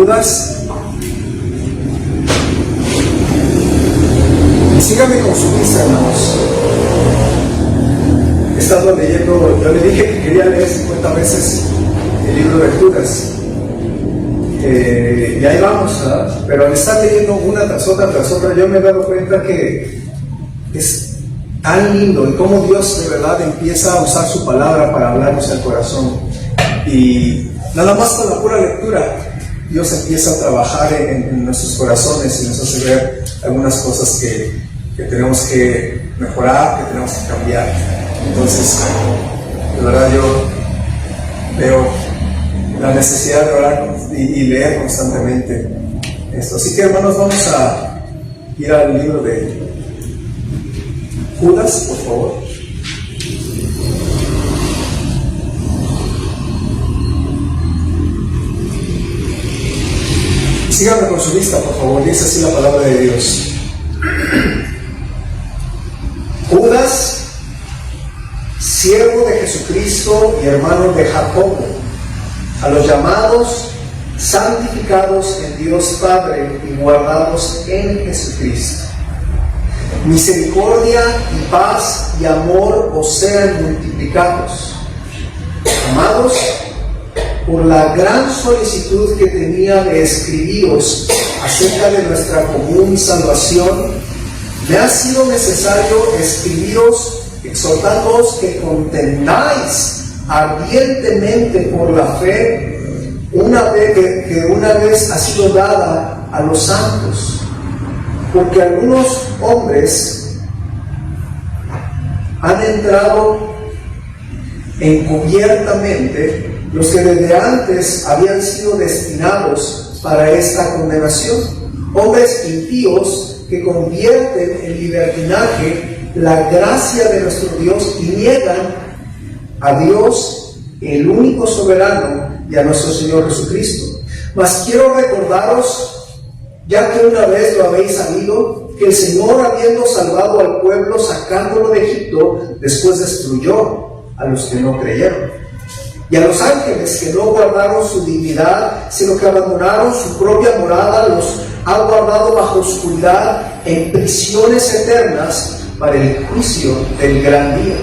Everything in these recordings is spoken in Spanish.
Judas. Síganme con su vista, hermanos. He estado leyendo, yo le dije que quería leer 50 veces el libro de Judas. Y ahí vamos, ¿verdad? Pero al estar leyendo una tras otra, yo me he dado cuenta que es tan lindo y cómo Dios de verdad empieza a usar su palabra para hablarnos al corazón. Y nada más con la pura lectura, Dios empieza a trabajar en nuestros corazones y nos hace ver algunas cosas que tenemos que mejorar, que tenemos que cambiar. Entonces, de verdad yo veo la necesidad de orar y leer constantemente esto. Así que, hermanos, vamos a ir al libro de Judas, por favor. Síganme con su vista, por favor. Dice así la palabra de Dios. Judas, siervo de Jesucristo y hermano de Jacobo, a los llamados, santificados en Dios Padre y guardados en Jesucristo. Misericordia y paz y amor os sean multiplicados. Amados, por la gran solicitud que tenía de escribiros acerca de nuestra común salvación, me ha sido necesario escribiros exhortándoos que contendáis ardientemente por la fe que una vez ha sido dada a los santos, porque algunos hombres han entrado encubiertamente, los que desde antes habían sido destinados para esta condenación, hombres impíos que convierten en libertinaje la gracia de nuestro Dios y niegan a Dios, el único soberano, y a nuestro Señor Jesucristo. Mas quiero recordaros, ya que una vez lo habéis sabido, que el Señor, habiendo salvado al pueblo, sacándolo de Egipto, después destruyó a los que no creyeron. Y a los ángeles que no guardaron su dignidad, sino que abandonaron su propia morada, los ha guardado bajo oscuridad en prisiones eternas para el juicio del gran día.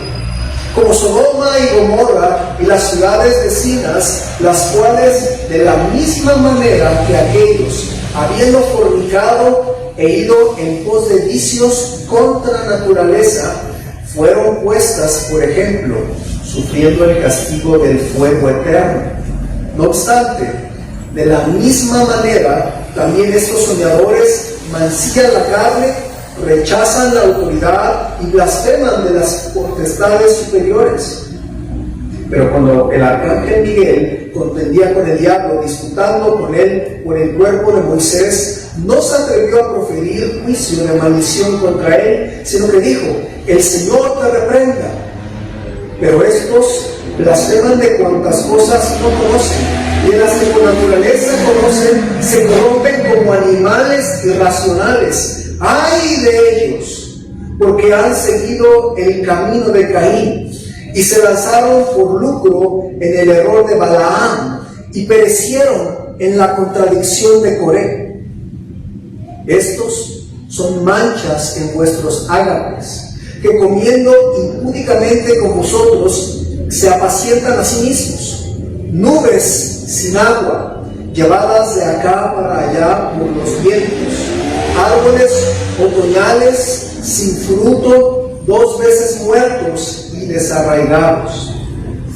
Como Sodoma y Gomorra y las ciudades vecinas, las cuales de la misma manera que aquellos, habiendo fornicado e ido en pos de vicios contra naturaleza, fueron puestas, por ejemplo, sufriendo el castigo del fuego eterno. No obstante, de la misma manera, también estos soñadores mancillan la carne, rechazan la autoridad y blasfeman de las potestades superiores. Pero cuando el arcángel Miguel contendía con el diablo, disputando con él por el cuerpo de Moisés, no se atrevió a proferir juicio de maldición contra él, sino que dijo: el Señor te reprenda. Pero estos blasfeman de cuantas cosas no conocen, y de las que por naturaleza conocen, se corrompen como animales irracionales. ¡Ay de ellos! Porque han seguido el camino de Caín, y se lanzaron por lucro en el error de Balaam, y perecieron en la contradicción de Coré. Estos son manchas en vuestros ágapes, que comiendo impúdicamente con vosotros, se apacientan a sí mismos. Nubes sin agua, llevadas de acá para allá por los vientos. Árboles otoñales sin fruto, 2 veces muertos y desarraigados.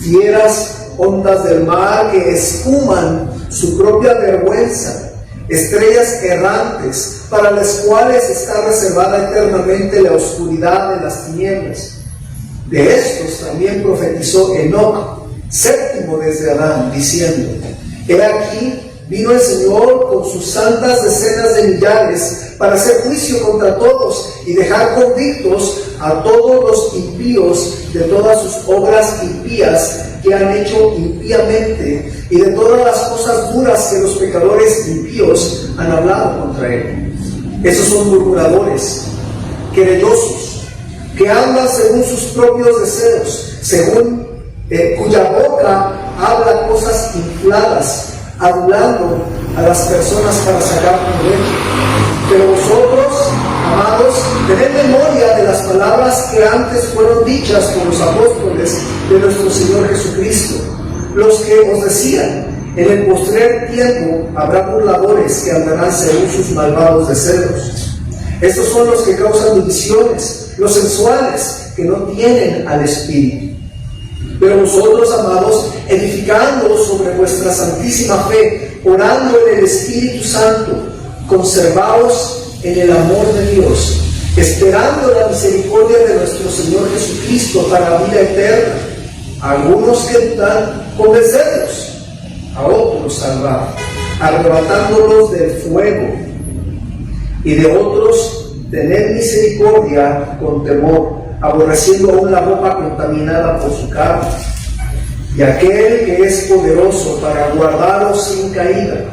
Fieras ondas del mar que espuman su propia vergüenza. Estrellas errantes, para las cuales está reservada eternamente la oscuridad de las tinieblas. De estos también profetizó Enoc, séptimo desde Adán, diciendo: he aquí, vino el Señor con sus santas decenas de millares para hacer juicio contra todos y dejar convictos a todos los impíos de todas sus obras impías que han hecho impíamente, y de todas las cosas duras que los pecadores impíos han hablado contra él. Esos son murmuradores, querellosos, que hablan según sus propios deseos, cuya boca habla cosas infladas, adulando a las personas para sacar provecho. Pero vosotros, amados, tened memoria de las palabras que antes fueron dichas por los apóstoles de nuestro Señor Jesucristo, los que os decían: en el postrer tiempo habrá burladores que andarán según sus malvados deseos. Estos son los que causan divisiones, los sensuales, que no tienen al Espíritu. Pero vosotros, amados, edificando sobre vuestra santísima fe, orando en el Espíritu Santo, conservaos en el amor de Dios, esperando la misericordia de nuestro Señor Jesucristo para la vida eterna. A algunos que dudan, convencerlos; a otros salvar, arrebatándolos del fuego; y de otros tener misericordia con temor, aborreciendo aún la ropa contaminada por su carne. Y aquel que es poderoso para guardaros sin caída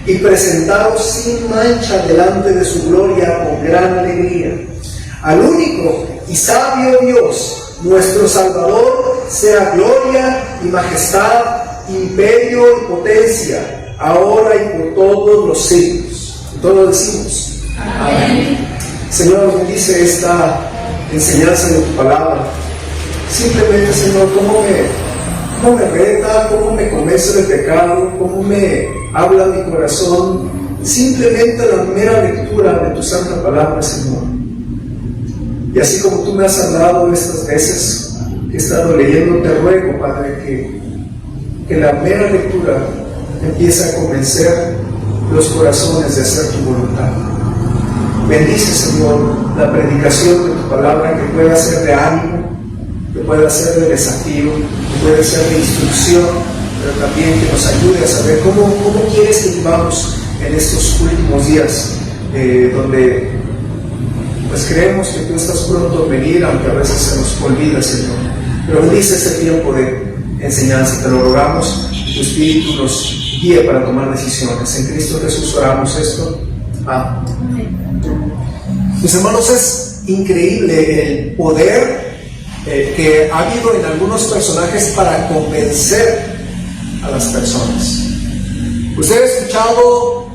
y presentaros sin mancha delante de su gloria con gran alegría. Al único y sabio Dios, nuestro Salvador, sea gloria y majestad, imperio y potencia, ahora y por todos los siglos. Y todos decimos: amén. Señor, bendice esta enseñanza de tu palabra. Simplemente, Señor, cómo me reta, cómo me convence del pecado, cómo me habla mi corazón. Simplemente la mera lectura de tu santa palabra, Señor. Y así como tú me has hablado estas veces que he estado leyendo, te ruego, Padre, que la mera lectura empiece a convencer los corazones de hacer tu voluntad. Bendice, Señor, la predicación de tu palabra, que pueda ser de ánimo, que pueda ser de desafío, que pueda ser de instrucción, pero también que nos ayude a saber cómo quieres que vivamos en estos últimos días, donde pues creemos que tú estás pronto a venir, aunque a veces se nos olvida, Señor. Pero bendice este tiempo de enseñanza, te lo rogamos, y tu Espíritu nos guíe para tomar decisiones. En Cristo Jesús oramos esto. Amén. Mis hermanos, es increíble el poder que ha habido en algunos personajes para convencer a las personas. Usted ha escuchado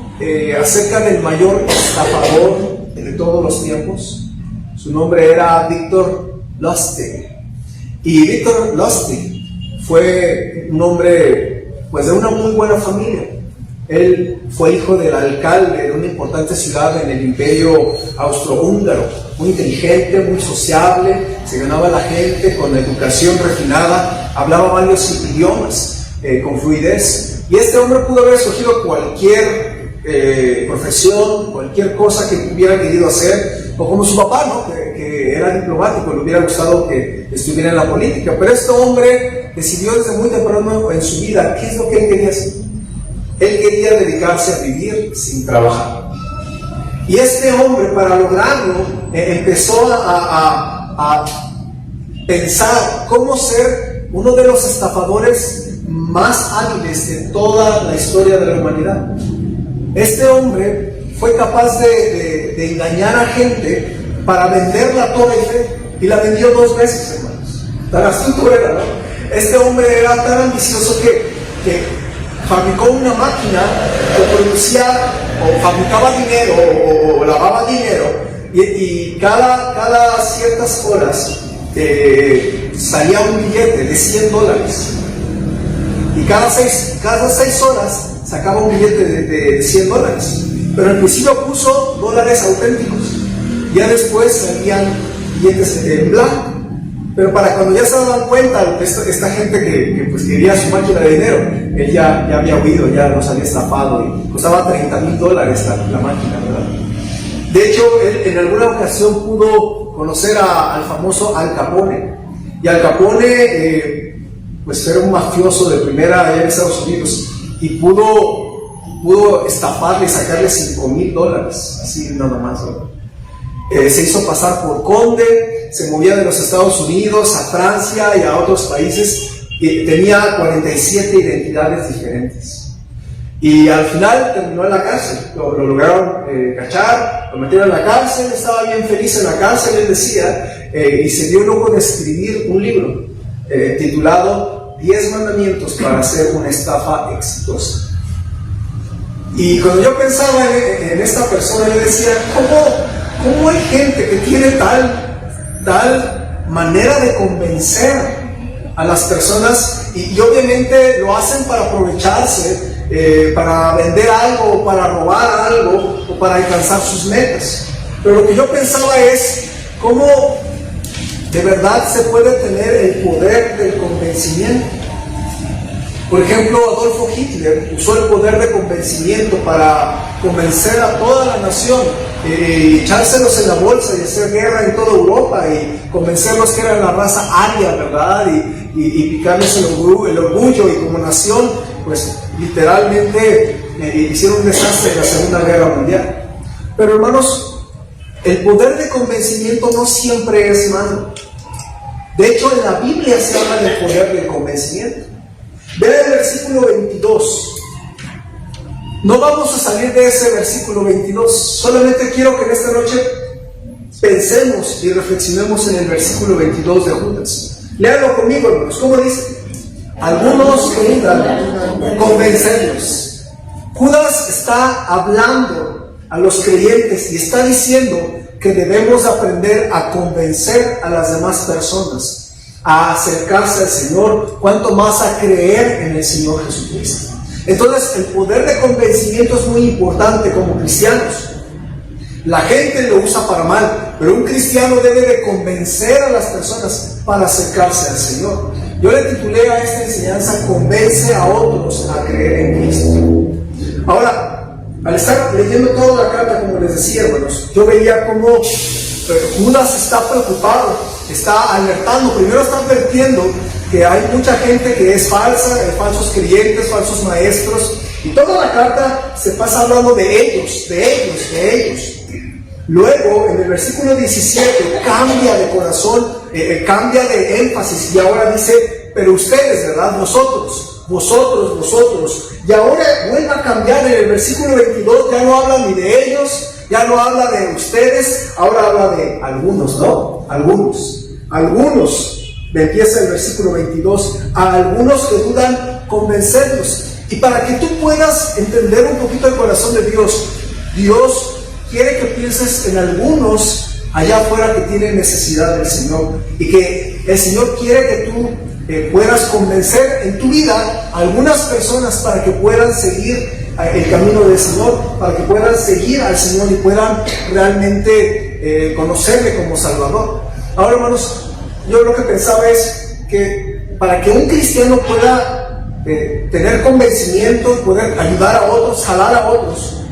acerca del mayor estafador de todos los tiempos. Su nombre era Victor Lustig. Y Victor Lustig fue un hombre pues de una muy buena familia. Él fue hijo del alcalde de una importante ciudad en el Imperio Austrohúngaro, muy inteligente, muy sociable, se ganaba a la gente con educación refinada, hablaba varios idiomas con fluidez. Y este hombre pudo haber escogido cualquier profesión, cualquier cosa que hubiera querido hacer, o como su papá, ¿no? que era diplomático, le hubiera gustado que estuviera en la política. Pero este hombre decidió desde muy temprano en su vida qué es lo que él quería hacer. Él quería dedicarse a vivir sin trabajar. Y este hombre, para lograrlo, empezó a pensar cómo ser uno de los estafadores más hábiles de toda la historia de la humanidad. Este hombre fue capaz de engañar a gente para vender la Torre Eiffel, y la vendió 2 veces, hermanos. Tan astuto era, ¿no? Este hombre era tan ambicioso que fabricó una máquina que producía o fabricaba dinero o lavaba dinero, y cada ciertas horas salía un billete de $100, y cada seis horas sacaba un billete de $100, pero al principio puso dólares auténticos, ya después salían billetes en blanco. Pero para cuando ya se daban cuenta, esta gente que pues quería su máquina de dinero, él ya había huido, ya los había estafado, y costaba $30,000 la máquina, ¿verdad? De hecho, él en alguna ocasión pudo conocer al famoso Al Capone. Y Al Capone, pues era un mafioso de primera allá en Estados Unidos, y pudo estafarle y sacarle $5,000, así nada más, ¿verdad? Se hizo pasar por conde, se movía de los Estados Unidos a Francia y a otros países, y tenía 47 identidades diferentes. Y al final terminó en la cárcel, lo lograron cachar, lo metieron en la cárcel, estaba bien feliz en la cárcel, él decía, y se dio el lujo de escribir un libro titulado 10 mandamientos para hacer una estafa exitosa. Y cuando yo pensaba en esta persona, yo decía, ¿cómo hay gente que tiene tal manera de convencer a las personas y obviamente lo hacen para aprovecharse, para vender algo, para robar algo o para alcanzar sus metas? Pero lo que yo pensaba es cómo de verdad se puede tener el poder del convencimiento. Por ejemplo, Adolfo Hitler usó el poder de convencimiento para convencer a toda la nación, echárselos en la bolsa y hacer guerra en toda Europa y convencerlos que eran la raza aria, ¿verdad? Y picarles el orgullo, y como nación, pues literalmente hicieron un desastre en la Segunda Guerra Mundial. Pero hermanos, el poder de convencimiento no siempre es malo. De hecho, en la Biblia se habla del poder del convencimiento. Vean el versículo 22. No vamos a salir de ese versículo 22. Solamente quiero que en esta noche pensemos y reflexionemos en el versículo 22 de Judas. Léanlo conmigo, hermanos. ¿Cómo dice? Algunos querían convencerlos. Judas está hablando a los creyentes y está diciendo que debemos aprender a convencer a las demás personas a acercarse al Señor, cuanto más a creer en el Señor Jesucristo. Entonces, el poder de convencimiento es muy importante como cristianos. La gente lo usa para mal, pero un cristiano debe de convencer a las personas para acercarse al Señor. Yo le titulé a esta enseñanza: convence a otros a creer en Cristo. Ahora, al estar leyendo toda la carta, como les decía, hermanos, yo veía cómo Judas está preocupado, está alertando. Primero está advirtiendo que hay mucha gente que es falsa, falsos creyentes, falsos maestros, y toda la carta se pasa hablando de ellos. Luego, en el versículo 17, cambia de corazón, cambia de énfasis, y ahora dice, pero ustedes, ¿verdad? Vosotros. Y ahora vuelve a cambiar. En el versículo 22 ya no habla ni de ellos, ya no habla de ustedes, ahora habla de algunos, ¿no? Algunos. Empieza el versículo 22, a algunos que dudan, convencerlos. Y para que tú puedas entender un poquito el corazón de Dios, Dios quiere que pienses en algunos allá afuera que tienen necesidad del Señor, y que el Señor quiere que tú puedas convencer en tu vida a algunas personas para que puedan seguir el camino del Señor, para que puedan seguir al Señor y puedan realmente conocerle como Salvador. Ahora, hermanos, yo lo que pensaba es que para que un cristiano pueda tener convencimiento, poder ayudar a otros, jalar a otros,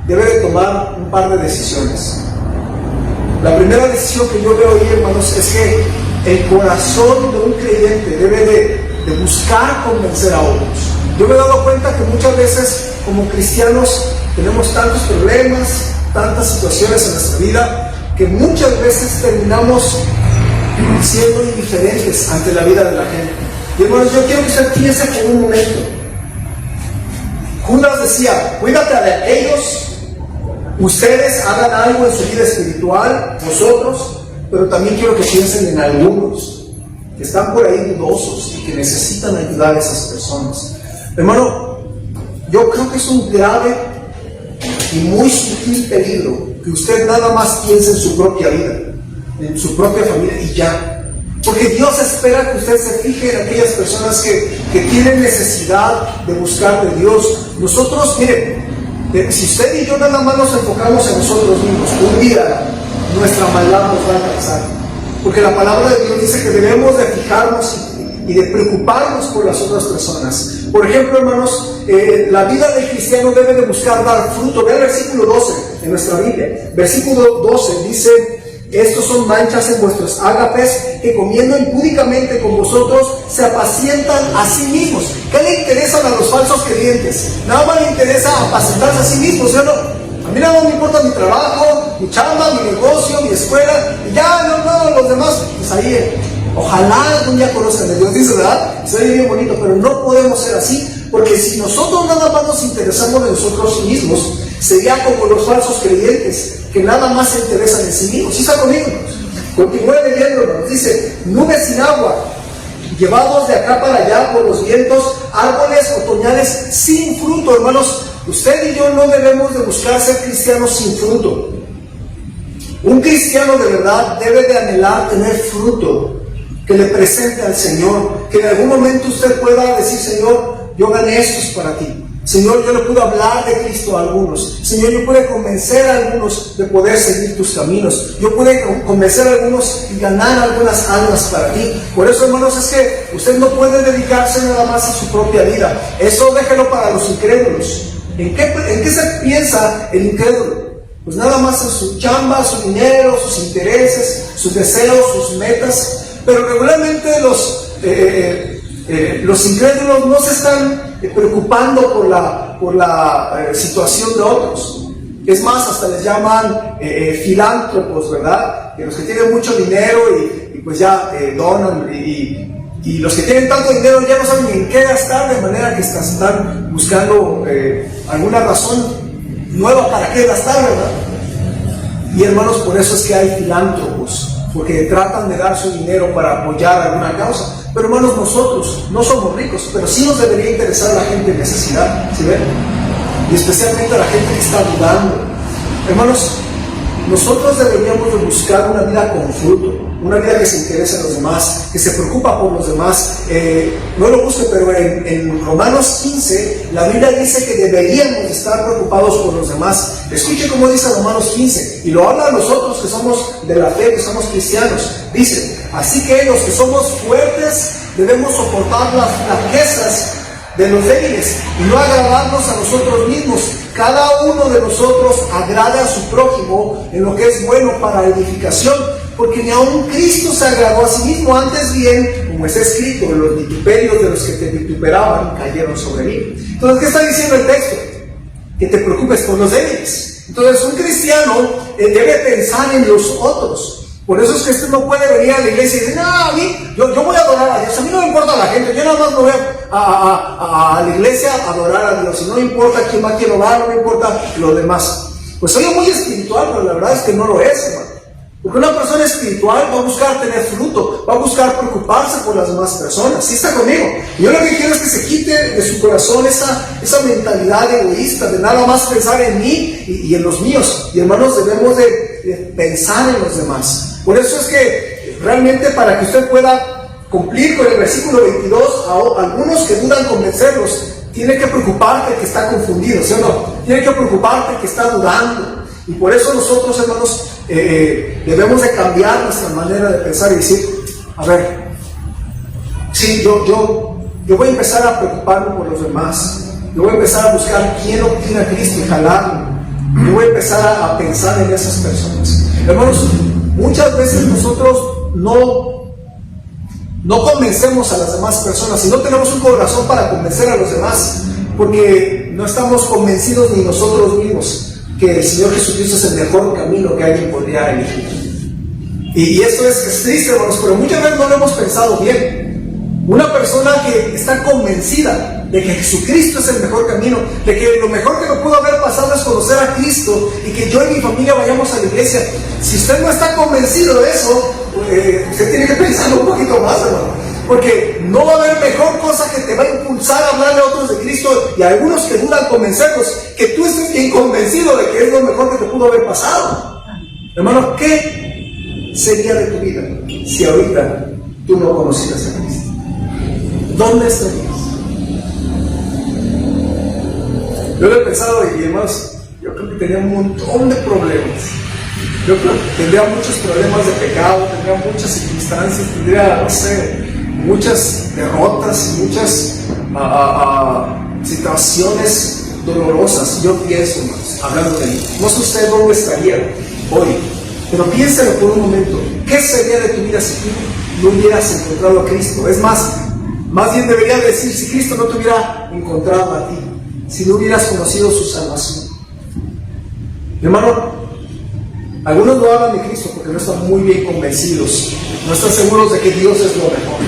debe de tomar un par de decisiones. La primera decisión que yo veo ahí, hermanos, es que el corazón de un creyente debe de buscar convencer a otros. Yo me he dado cuenta que muchas veces como cristianos tenemos tantos problemas, tantas situaciones en nuestra vida, que muchas veces terminamos siendo indiferentes ante la vida de la gente. Y hermanos, yo quiero que usted piense por un momento. Judas decía, cuídate de ellos, ustedes hagan algo en su vida espiritual, vosotros, pero también quiero que piensen en algunos que están por ahí dudosos y que necesitan ayudar a esas personas. Hermano, yo creo que es un grave y muy sutil peligro que usted nada más piense en su propia vida, en su propia familia y ya. Porque Dios espera que usted se fije en aquellas personas que tienen necesidad de buscar de Dios. Nosotros, miren, si usted y yo nada más nos enfocamos en nosotros mismos, un día nuestra maldad nos va a alcanzar. Porque la palabra de Dios dice que debemos de fijarnos y de preocuparnos por las otras personas. Por ejemplo, hermanos, la vida del cristiano debe de buscar dar fruto. Vean el versículo 12 en nuestra Biblia. Versículo 12 dice: estos son manchas en vuestros ágapes, que comiendo impúdicamente con vosotros se apacientan a sí mismos. ¿Qué le interesan a los falsos creyentes? Nada más le interesa apacentarse a sí mismos, ¿sí o no? A mí nada más me importa mi trabajo, mi chamba, mi negocio, mi escuela, y ya, no, los demás, pues ahí, ojalá algún día conozcan de Dios, dice, ¿verdad? Se oye bien bonito, pero no podemos ser así, porque si nosotros nada más nos interesamos de nosotros mismos, sería como los falsos creyentes, que nada más se interesan en sí mismos. ¿Sí está conmigo? Continúe leyendo, nos dice: nubes sin agua, llevados de acá para allá por los vientos, árboles otoñales sin fruto. Hermanos, usted y yo no debemos de buscar ser cristianos sin fruto. Un cristiano de verdad debe de anhelar tener fruto que le presente al Señor, que en algún momento usted pueda decir: Señor, yo gané esto para ti. Señor, yo le pude hablar de Cristo a algunos. Señor, yo pude convencer a algunos de poder seguir tus caminos. Yo pude convencer a algunos y ganar algunas almas para ti. Por eso, hermanos, es que usted no puede dedicarse nada más a su propia vida. Eso déjelo para los incrédulos. ¿En qué se piensa el incrédulo? Pues nada más en su chamba, su dinero, sus intereses, sus deseos, sus metas. Pero regularmente los incrédulos no se están preocupando por la situación de otros. Es más, hasta les llaman filántropos, ¿verdad? Que los que tienen mucho dinero y pues ya donan, y los que tienen tanto dinero ya no saben ni en qué gastar, de manera que están buscando alguna razón nueva para qué gastar, ¿verdad? Y hermanos, por eso es que hay filántropos, porque tratan de dar su dinero para apoyar alguna causa. Pero hermanos, nosotros no somos ricos, pero sí nos debería interesar la gente en necesidad, ¿sí ven? Y especialmente a la gente que está dudando. Hermanos, nosotros deberíamos de buscar una vida con fruto, una vida que se interesa en los demás, que se preocupa por los demás. No lo busque, pero en Romanos 15, la Biblia dice que deberíamos estar preocupados por los demás. Escuche cómo dice Romanos 15, y lo habla a nosotros que somos de la fe, que somos cristianos. Dice: así que los que somos fuertes debemos soportar las flaquezas de los débiles y no agradarnos a nosotros mismos. Cada uno de nosotros agrada a su prójimo en lo que es bueno para edificación, porque ni aun Cristo se agradó a sí mismo. Antes bien, como está escrito, los vituperios de los que te vituperaban cayeron sobre mí. Entonces, ¿qué está diciendo el texto? Que te preocupes por los débiles. Entonces, un cristiano debe pensar en los otros. Por eso es que usted no puede venir a la iglesia y decir: no, a mí, yo voy a adorar a Dios, a mí no me importa la gente, yo nada más me voy a la iglesia a adorar a Dios, y no me importa quién va a quién va, no me importa lo demás. Pues soy muy espiritual, pero la verdad es que no lo es, hermano. Porque una persona espiritual va a buscar tener fruto, va a buscar preocuparse por las demás personas. ¿Sí está conmigo? Y yo lo que quiero es que se quite de su corazón esa mentalidad egoísta de nada más pensar en mí y en los míos. Y hermanos, debemos de pensar en los demás. Por eso es que realmente, para que usted pueda cumplir con el versículo 22, a algunos que dudan convencerlos, tiene que preocuparte que está confundido, ¿sí o no? Tiene que preocuparte que está dudando. Y por eso nosotros, hermanos, debemos de cambiar nuestra manera de pensar y decir: a ver, sí, yo voy a empezar a preocuparme por los demás. Yo voy a empezar a buscar quién obtiene a Cristo y jalarlo. Yo voy a empezar a pensar en esas personas. Hermanos, muchas veces nosotros no convencemos a las demás personas y no tenemos un corazón para convencer a los demás, porque no estamos convencidos ni nosotros mismos que el Señor Jesucristo es el mejor camino que alguien podría elegir. Y esto es triste, hermanos, pero muchas veces no lo hemos pensado bien. Una persona que está convencida de que Jesucristo es el mejor camino, de que lo mejor que me pudo haber pasado es conocer a Cristo y que yo y mi familia vayamos a la iglesia. Si usted no está convencido de eso, usted tiene que pensar un poquito más, hermano. Porque no va a haber mejor cosa que te va a impulsar a hablarle a otros de Cristo, y a algunos que dudan convencerlos, que tú estés bien convencido de que es lo mejor que te pudo haber pasado. Hermano, ¿qué sería de tu vida si ahorita tú no conocieras a Cristo? ¿Dónde estarías? Yo lo he pensado, y hermanos, yo creo que tenía un montón de problemas. Yo creo que tendría muchos problemas de pecado, tendría muchas circunstancias, tendría, no sé, muchas derrotas, muchas situaciones dolorosas. Yo pienso, hermanos, hablando de mí, no sé usted dónde estaría hoy, pero piénsalo por un momento. ¿Qué sería de tu vida si tú no hubieras encontrado a Cristo? Es más bien debería decir: si Cristo no te hubiera encontrado a ti, si no hubieras conocido su salvación. Hermano, algunos no hablan de Cristo porque no están muy bien convencidos, no están seguros de que Dios es lo mejor.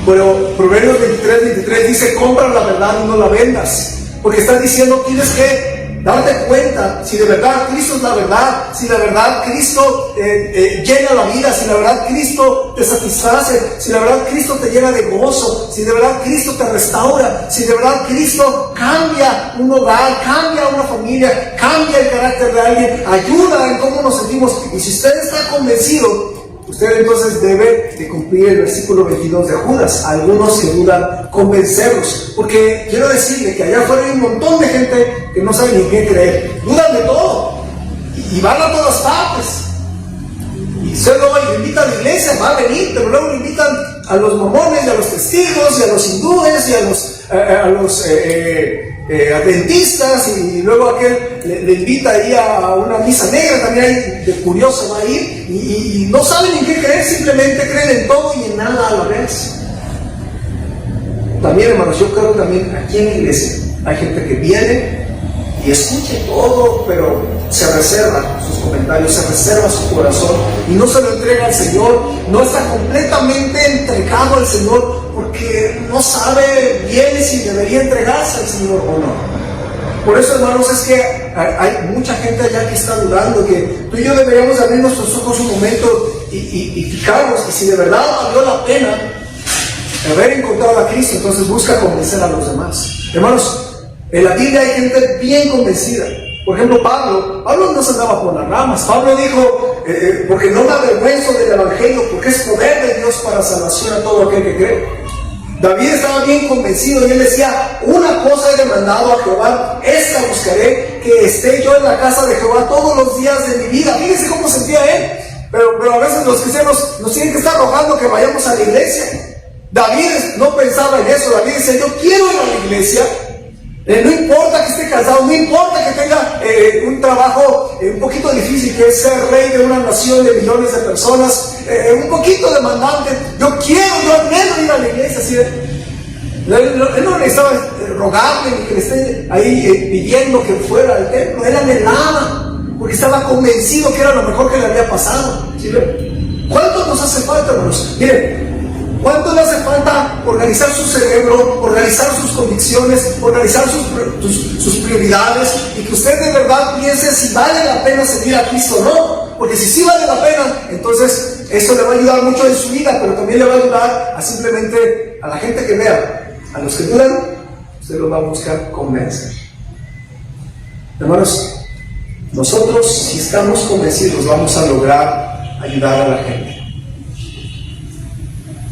Pero Proverbios 23 dice: compra la verdad y no la vendas, porque está diciendo: tienes que darte cuenta si de verdad Cristo es la verdad, si de verdad Cristo llena la vida, si de verdad Cristo te satisface, si de verdad Cristo te llena de gozo, si de verdad Cristo te restaura, si de verdad Cristo cambia un hogar, cambia una familia, cambia el carácter de alguien, ayuda en cómo nos sentimos. Y si usted está convencido, usted entonces debe de cumplir el versículo 22 de Judas. Algunos que dudan, convencerlos. Porque quiero decirle que allá afuera hay un montón de gente que no sabe ni qué creer. Dudan de todo. Y van a todas partes. Y usted luego le invita a la iglesia, va a venir, pero luego le invitan a los mormones, y a los testigos, y a los hindúes, y a los adventistas, y luego aquel le invita ahí a una misa negra, también hay de curioso va a ir, y no saben en qué creer, simplemente creen en todo y en nada a la vez. También, hermanos, yo creo también aquí en la iglesia hay gente que viene y escucha todo, pero se reserva sus comentarios, se reserva su corazón y no se lo entrega al Señor, no está completamente entregado al Señor porque no sabe bien si debería entregarse al Señor o no. Por eso, hermanos, es que hay mucha gente allá que está dudando, que tú y yo deberíamos abrir nuestros ojos un momento y fijarnos que si de verdad valió la pena haber encontrado a Cristo, entonces busca convencer a los demás. Hermanos, en la Biblia hay gente bien convencida. Por ejemplo, Pablo no se andaba por las ramas. Pablo dijo, porque no me avergüenzo del Evangelio, porque es poder de Dios para salvación a todo aquel que cree. David estaba bien convencido y él decía, una cosa he demandado a Jehová, esta buscaré, que esté yo en la casa de Jehová todos los días de mi vida. Fíjense cómo sentía él. Pero a veces los cristianos nos tienen que estar rogando que vayamos a la iglesia. David no pensaba en eso. David decía, yo quiero ir a la iglesia. No importa que esté cansado, no importa que tenga un trabajo un poquito difícil, que es ser rey de una nación de millones de personas, un poquito demandante. Yo anhelo ir a la iglesia. ¿Sí? Él no necesitaba rogarle ni que le esté ahí pidiendo que fuera al templo. Él anhelaba, porque estaba convencido que era lo mejor que le había pasado. ¿Sí? ¿Cuánto nos hace falta, hermanos? Miren, ¿cuánto le hace falta organizar su cerebro, organizar sus convicciones, organizar sus prioridades y que usted de verdad piense si vale la pena seguir a Cristo o no? Porque si sí vale la pena, entonces eso le va a ayudar mucho en su vida, pero también le va a ayudar a simplemente a la gente que vea, a los que dudan, usted los va a buscar convencer. Hermanos, nosotros si estamos convencidos vamos a lograr ayudar a la gente.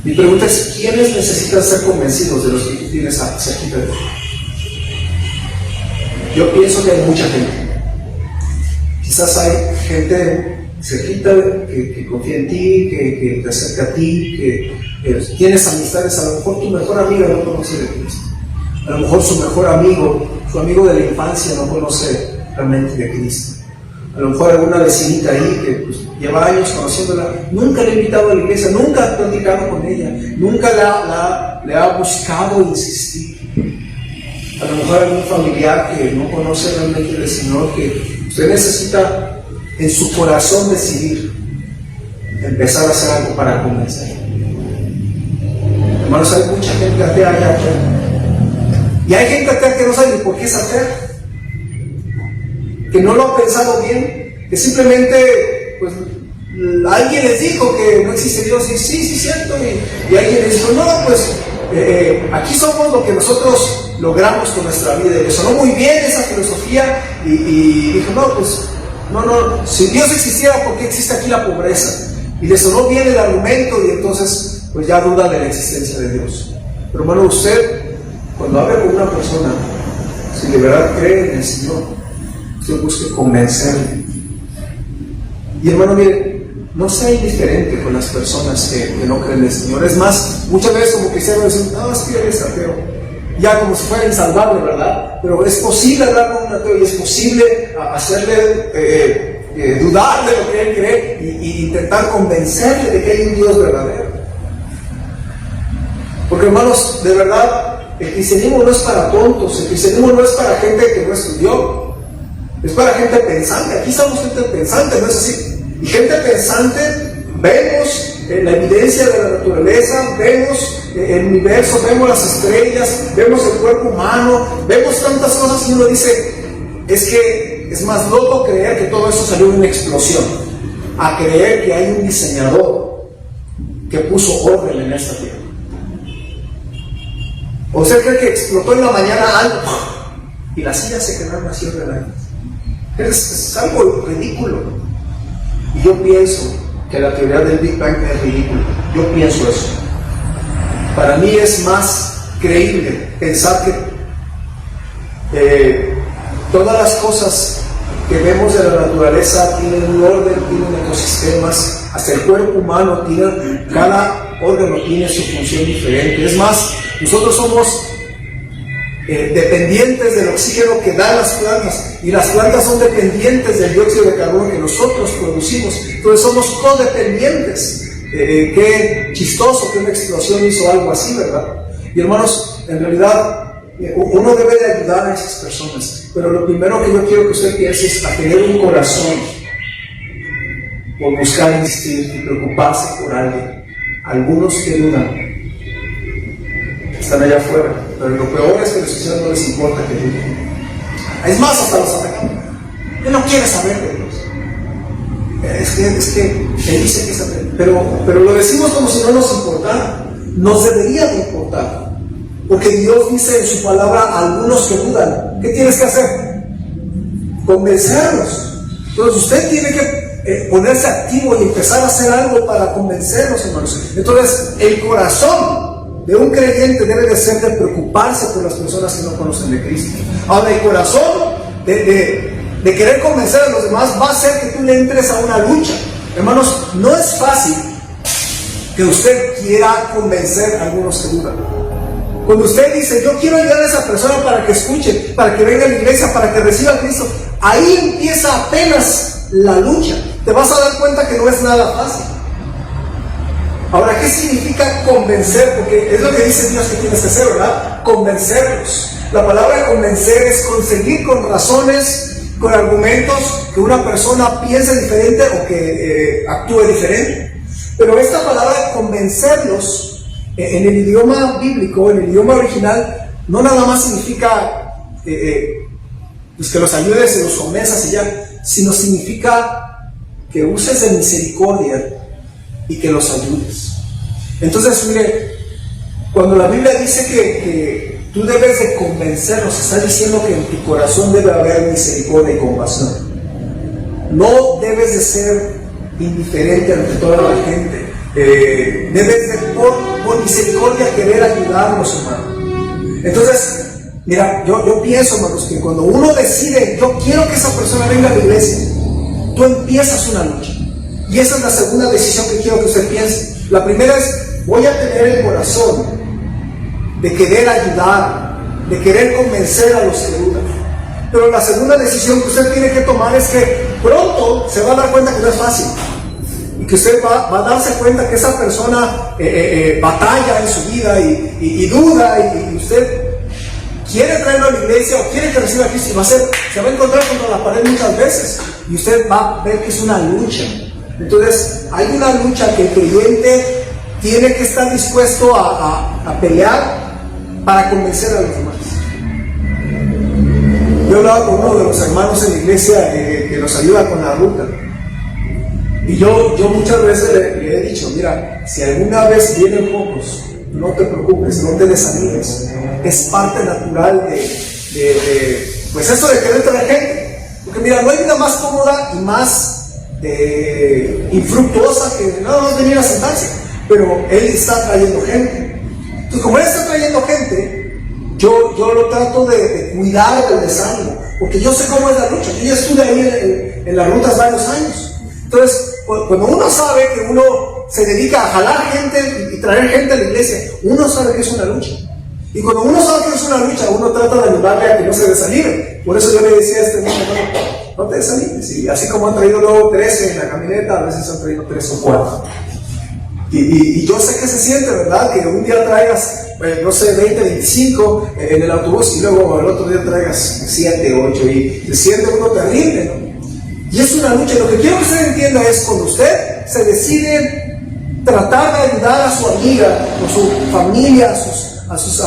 Mi pregunta es, ¿quiénes necesitan ser convencidos de los que tú tienes cerquita de ti? Yo pienso que hay mucha gente. Quizás hay gente cerquita que confía en ti, que te acerca a ti, que tienes amistades. A lo mejor tu mejor amiga no conoce de Cristo. A lo mejor su mejor amigo, su amigo de la infancia no conoce realmente de Cristo. A lo mejor alguna vecinita ahí que pues, lleva años conociéndola, nunca le ha invitado a la iglesia, nunca ha platicado con ella, nunca le ha buscado insistir. A lo mejor algún familiar que no conoce realmente del Señor, que usted necesita en su corazón decidir empezar a hacer algo para convencer. Hermanos, hay mucha gente atea allá afuera. Y hay gente atea que no sabe ni por qué es atea, que no lo ha pensado bien, que simplemente pues alguien les dijo que no existe Dios y sí, cierto, y alguien les dijo, no, pues aquí somos lo que nosotros logramos con nuestra vida. Y le sonó muy bien esa filosofía y dijo, no, si Dios existiera, ¿por qué existe aquí la pobreza? Y le sonó bien el argumento y entonces pues ya duda de la existencia de Dios. Pero hermano, usted cuando habla con una persona, si de verdad cree en el Señor, usted busque convencerle. Y hermano, mire, no sea indiferente con las personas que no creen en el Señor. Es más, muchas veces como cristianos dicen, no, es que eres ateo. Ya como si fuera insalvable, ¿verdad? Pero es posible hablar con un ateo y es posible hacerle dudar de lo que él cree y intentar convencerle de que hay un Dios verdadero. Porque hermanos, de verdad, el cristianismo no es para tontos, el cristianismo no es para gente que no estudió. Es para gente pensante. Aquí estamos gente pensante, ¿no es así? Y gente pensante, vemos la evidencia de la naturaleza, vemos el universo, vemos las estrellas, vemos el cuerpo humano, vemos tantas cosas y uno dice, es que es más loco creer que todo esto salió de una explosión, a creer que hay un diseñador que puso orden en esta tierra. ¿O usted cree que explotó en la mañana algo y las sillas se quedaron así ordenadas? Es algo ridículo. Y yo pienso que la teoría del Big Bang es ridícula. Yo pienso eso. Para mí es más creíble pensar que todas las cosas que vemos de la naturaleza tienen un orden, tienen ecosistemas, hasta el cuerpo humano tiene, cada órgano tiene su función diferente. Es más, nosotros somos dependientes del oxígeno que dan las plantas, y las plantas son dependientes del dióxido de carbono que nosotros producimos. Entonces somos codependientes. Qué chistoso que una explosión hizo algo así, ¿verdad? Y hermanos, en realidad uno debe de ayudar a esas personas, pero lo primero que yo quiero que usted piense es a tener un corazón por buscar insistir y preocuparse por alguien. Algunos que dudan están allá afuera, pero lo peor es que a los cristianos no les importa que duden. Es más, hasta los atacan. Él no quiere saber de Dios. Es que él dice que sabe, pero lo decimos como si no nos importara. Nos debería de importar, porque Dios dice en su palabra a algunos que dudan. ¿Qué tienes que hacer? Convencerlos. Entonces usted tiene que ponerse activo y empezar a hacer algo para convencerlos, hermanos. Entonces el corazón de un creyente debe de ser de preocuparse por las personas que no conocen de Cristo. Ahora, el corazón de querer convencer a los demás va a hacer que tú le entres a una lucha. Hermanos, no es fácil que usted quiera convencer a algunos que dudan. Cuando usted dice, yo quiero ayudar a esa persona para que escuche, para que venga a la iglesia, para que reciba a Cristo, ahí empieza apenas la lucha. Te vas a dar cuenta que no es nada fácil. Ahora, ¿qué significa convencer? Porque es lo que dice Dios que tienes que hacer, ¿verdad? Convencerlos. La palabra convencer es conseguir con razones, con argumentos, que una persona piense diferente o que actúe diferente. Pero esta palabra convencerlos, en el idioma bíblico, en el idioma original, no nada más significa pues que los ayudes y los convenzas y ya, sino significa que uses de misericordia y que los ayudes. Entonces, mire, cuando la Biblia dice que tú debes de convencerlos, está diciendo que en tu corazón debe haber misericordia y compasión. No debes de ser indiferente ante toda la gente. Debes de por misericordia querer ayudarlos, hermano. Entonces, mira, yo pienso, hermanos, que cuando uno decide, yo quiero que esa persona venga a la iglesia, tú empiezas una lucha. Y esa es la segunda decisión que quiero que usted piense. La primera es, voy a tener el corazón de querer ayudar, de querer convencer a los que dudan. Pero la segunda decisión que usted tiene que tomar es que pronto se va a dar cuenta que no es fácil. Y que usted va a darse cuenta que esa persona batalla en su vida y duda, y usted quiere traerlo a la iglesia o quiere que reciba a Cristo, y se va a encontrar contra la pared muchas veces. Y usted va a ver que es una lucha. Entonces, hay una lucha que el creyente tiene que estar dispuesto a pelear para convencer a los demás. Yo hablaba con uno de los hermanos en la iglesia que nos ayuda con la ruta. Y yo muchas veces le he dicho, mira, si alguna vez vienen pocos, no te preocupes, no te desanimes. Es parte natural pues eso de querer traer gente. Porque mira, no hay vida más cómoda y más infructuosa que nada más venir a sentarse, pero él está trayendo gente. Entonces, como él está trayendo gente, yo lo trato de cuidar del desánimo, porque yo sé cómo es la lucha. Yo ya estuve ahí en las rutas varios años. Entonces, cuando uno sabe que uno se dedica a jalar gente y traer gente a la iglesia, uno sabe que es una lucha. Y cuando uno sabe que es una lucha, uno trata de ayudarle a que no se desanime. Por eso yo le decía a este niño, no te desanimes. Y así como han traído luego 13 en la camioneta, a veces han traído 3 o 4. Y yo sé que se siente, ¿verdad? Que un día traigas, no sé, 20, 25 en el autobús y luego el otro día traigas 7, 8 y se siente uno terrible, ¿no? Y es una lucha. Lo que quiero que usted entienda es cuando usted se decide tratar de ayudar a su amiga, a su familia, a sus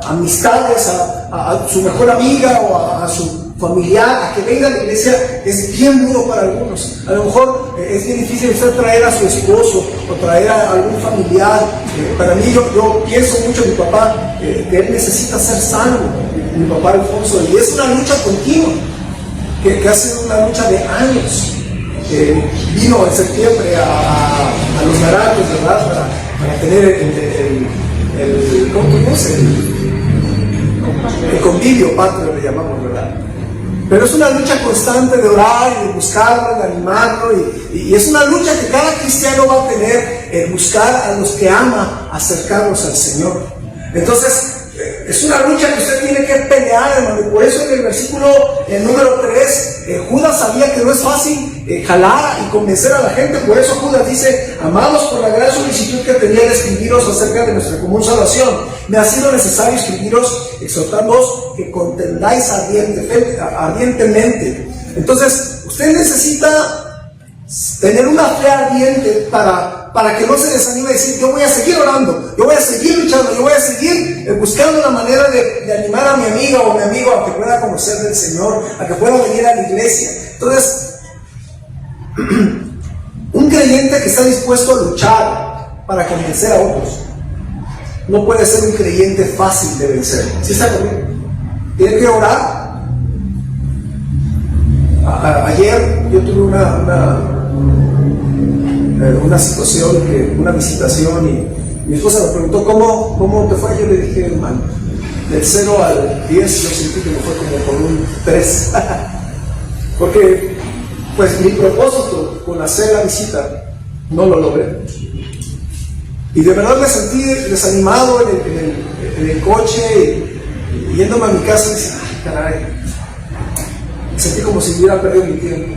amistades, a su mejor amiga o a su familiar a que venga a la iglesia es bien duro para algunos. A lo mejor es bien difícil usted traer a su esposo o traer a algún familiar. Para mí, yo pienso mucho en mi papá, que él necesita ser salvo, mi papá Alfonso, y es una lucha continua, que ha sido una lucha de años. Vino en septiembre a Los Naranjos, ¿verdad? Para tener el ¿cómo tú dices? El convivio patrio le llamamos, ¿verdad? Pero es una lucha constante de orar y de buscarlo, de animarlo, y es una lucha que cada cristiano va a tener, buscar a los que ama, acercarlos al Señor. Entonces, es una lucha que usted tiene que pelear, hermano, y por eso en el versículo número 3, Judas sabía que no es fácil jalar y convencer a la gente. Por eso Judas dice: amados, por la gran solicitud que tenía de escribiros acerca de nuestra común salvación, me ha sido necesario escribiros exhortándoos que contendáis ardientemente. Entonces, usted necesita tener una fe ardiente para que no se desanime y decir: yo voy a seguir orando, yo voy a seguir luchando, yo voy a seguir buscando una manera de animar a mi amiga o a mi amigo a que pueda conocer del Señor, a que pueda venir a la iglesia. Entonces, un creyente que está dispuesto a luchar para convencer a otros no puede ser un creyente fácil de vencer. ¿Sí está conmigo? Tiene que orar. Ayer yo tuve una situación, una visitación, y mi esposa me preguntó: ¿cómo te fue? Yo le dije: hermano, del 0 al 10 yo sentí que me fue como por un 3 porque pues mi propósito con hacer la visita no lo logré, y de verdad me sentí desanimado en el coche, y yéndome a mi casa, y dije: ay, caray, me sentí como si hubiera perdido mi tiempo.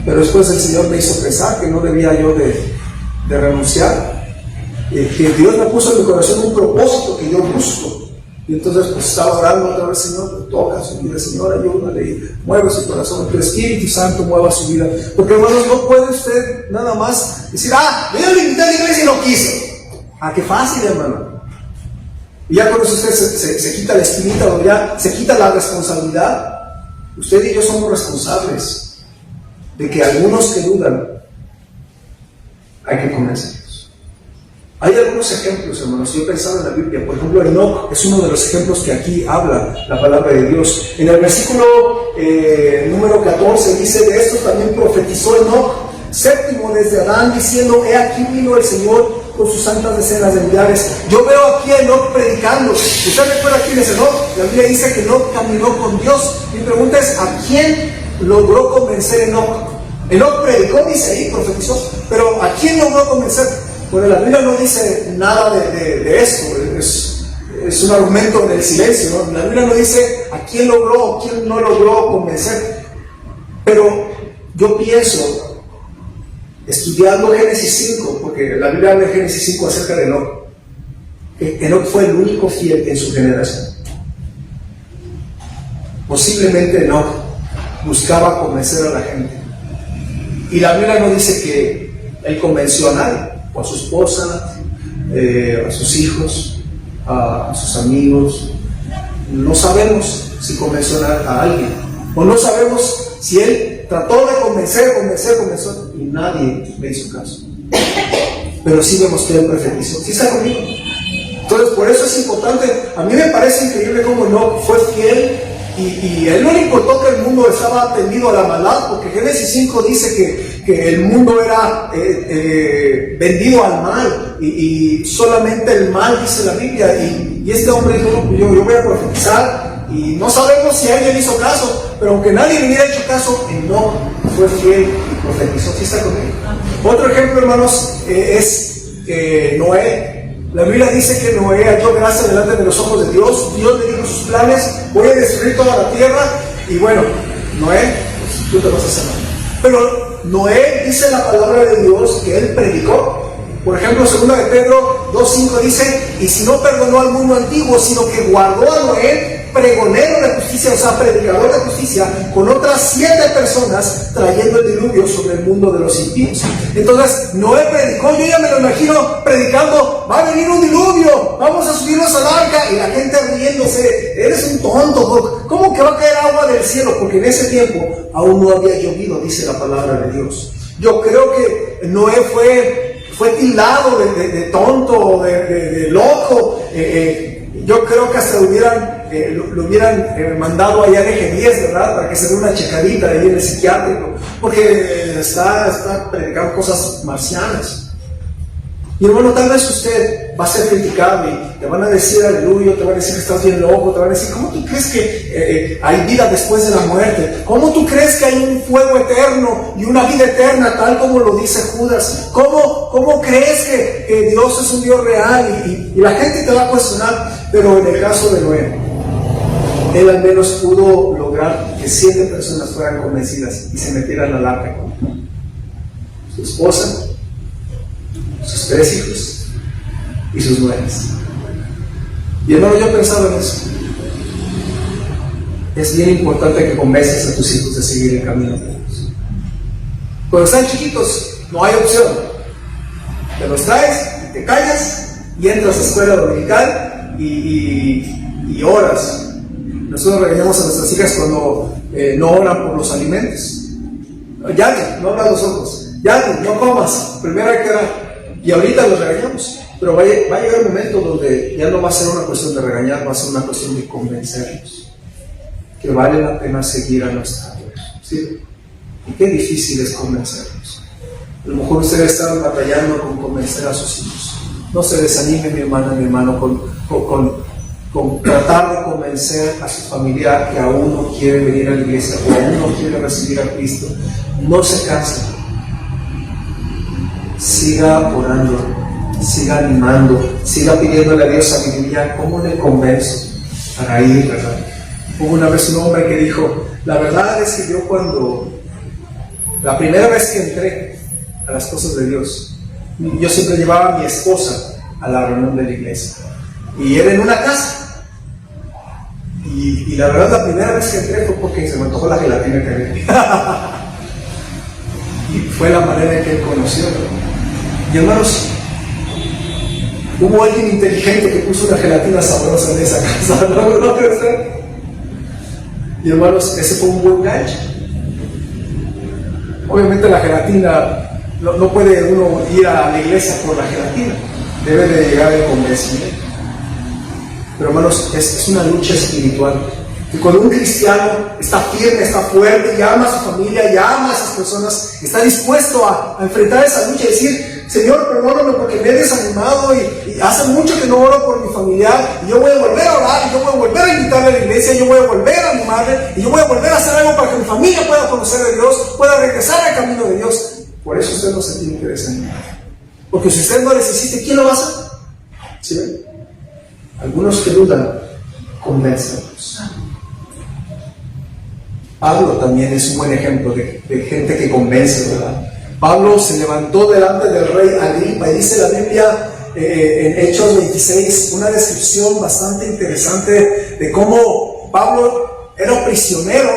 Pero después el Señor me hizo pensar que no debía yo de renunciar, que Dios me puso en mi corazón un propósito que yo busco. Y entonces pues estaba orando otra vez: Señor, toca su vida, Señor, ayúdale, mueve su corazón, que el Espíritu Santo mueva su vida. Porque, hermanos, no puede usted nada más decir: yo le invité a la iglesia y no quiso. Qué fácil, hermano. Y ya cuando usted se quita la espinita, o ya se quita la responsabilidad, usted y yo somos responsables de que algunos que dudan hay que convencerlos. Hay algunos ejemplos, hermanos. Yo pensaba en la Biblia, por ejemplo, Enoc es uno de los ejemplos que aquí habla la palabra de Dios. En el versículo número 14 dice: de esto también profetizó Enoc, séptimo desde Adán, diciendo: he aquí vino el Señor con sus santas decenas de millares. Yo veo aquí a Enoc predicando. ¿Usted recuerda quién es Enoc? La Biblia dice que Enoc caminó con Dios. Mi pregunta es: ¿a quién logró convencer Enoc? Enoc predicó, dice ahí, profetizó, pero ¿a quién logró convencer? Bueno, la Biblia no dice nada de esto, es un argumento del silencio, ¿no? La Biblia no dice a quién logró o quién no logró convencer. Pero yo pienso, estudiando Génesis 5, porque la Biblia habla en Génesis 5 acerca de Enoc, que Enoc fue el único fiel en su generación. Posiblemente Enoc buscaba convencer a la gente. Y la Biblia no dice que él convenció a nadie, o a su esposa, a sus hijos, a sus amigos. No sabemos si convenció a alguien, o no sabemos si él trató de convencer, y nadie le hizo caso. Pero sí vemos que él profetizó. ¿Sí está conmigo? Entonces, por eso es importante. A mí me parece increíble cómo no fue fiel. Y a él no le importó que el mundo estaba tendido a la maldad, porque Génesis 5 dice que el mundo era vendido al mal, y solamente el mal, dice la Biblia. Y este hombre dijo: yo voy a profetizar, y no sabemos si alguien hizo caso, pero aunque nadie le hubiera hecho caso, Enoc fue fiel y profetizó. ¿Sí está conmigo? Otro ejemplo, hermanos, es Noé. La Biblia dice que Noé halló gracia delante de los ojos de Dios. Dios le dijo sus planes: voy a destruir toda la tierra. Y bueno, Noé, pues, tú te vas a hacer mal. Pero Noé, dice la palabra de Dios, que él predicó. Por ejemplo, 2 de Pedro 2:5 dice: y si no perdonó al mundo antiguo, sino que guardó a Noé, pregonero de justicia, o sea, predicador de justicia, con otras 7 personas trayendo el diluvio sobre el mundo de los impíos. Entonces Noé predicó, yo ya me lo imagino predicando, va a venir un diluvio, vamos a subirnos al arca, y la gente riéndose, eres un tonto, ¿cómo que va a caer agua del cielo? Porque en ese tiempo aún no había llovido, dice la palabra de Dios. Yo creo que Noé fue tildado de tonto, de loco. Yo creo que hasta lo hubieran mandado allá de G10, ¿verdad? Para que se dé una checadita ahí en el psiquiátrico, porque está predicando cosas marcianas. Y hermano, tal vez usted va a ser criticado y te van a decir aleluya, te van a decir que estás bien loco, te van a decir, ¿cómo tú crees que hay vida después de la muerte? ¿Cómo tú crees que hay un fuego eterno y una vida eterna, tal como lo dice Judas? ¿Cómo crees que Dios es un Dios real? Y la gente te va a cuestionar, pero en el caso de Noé, él al menos pudo lograr que 7 personas fueran convencidas y se metieran al arca con él. Su esposa, sus 3 hijos y sus mujeres. Y hermano, yo pensaba en eso. Es bien importante que convences a tus hijos de seguir el camino de Dios. Cuando están chiquitos, no hay opción. Te los traes, te callas y entras a escuela dominical y oras. Nosotros regañamos a nuestras hijas cuando no oran por los alimentos. Ya no abras los ojos, ya no comas, primero hay que orar. Y ahorita los regañamos, pero va a llegar un momento donde ya no va a ser una cuestión de regañar, va a ser una cuestión de convencerlos que vale la pena seguir a nuestra Dios, ¿sí? Y qué difícil es convencerlos. A lo mejor ustedes están batallando con convencer a sus hijos. No se desanime, mi hermana, mi hermano, con tratar de convencer a su familiar que aún no quiere venir a la iglesia o aún no quiere recibir a Cristo. No se canse. Siga orando, siga animando, siga pidiéndole a Dios sabiduría. ¿Cómo le convenzo para ir, verdad? Hubo una vez un hombre que dijo, la verdad es que yo la primera vez que entré a las cosas de Dios, yo siempre llevaba a mi esposa a la reunión de la iglesia, y era en una casa, y la verdad la primera vez que entré fue porque se me antojó la gelatina que había. Y fue la manera en que él conoció, ¿no? Y hermanos, hubo alguien inteligente que puso una gelatina sabrosa en esa casa, ¿no crees? Y hermanos, ese fue un buen gancho. Obviamente la gelatina, no puede uno ir a la iglesia por la gelatina, debe de llegar el convencimiento. Pero hermanos, es una lucha espiritual. Y cuando un cristiano está firme, está fuerte, y ama a su familia, y ama a esas personas, está dispuesto a enfrentar esa lucha y decir, Señor, perdóname porque me he desanimado y hace mucho que no oro por mi familiar, y yo voy a volver a orar, y yo voy a volver a invitarle a la iglesia, y yo voy a volver a animarle, y yo voy a volver a hacer algo para que mi familia pueda conocer a Dios, pueda regresar al camino de Dios. Por eso usted no se tiene que desanimar. Porque si usted no les insiste, ¿quién lo va a hacer? ¿Sí ven? Algunos que dudan, convéncelos. Pablo también es un buen ejemplo de gente que convence, ¿verdad? Pablo se levantó delante del rey Agripa y dice la Biblia en Hechos 26 una descripción bastante interesante de cómo Pablo era un prisionero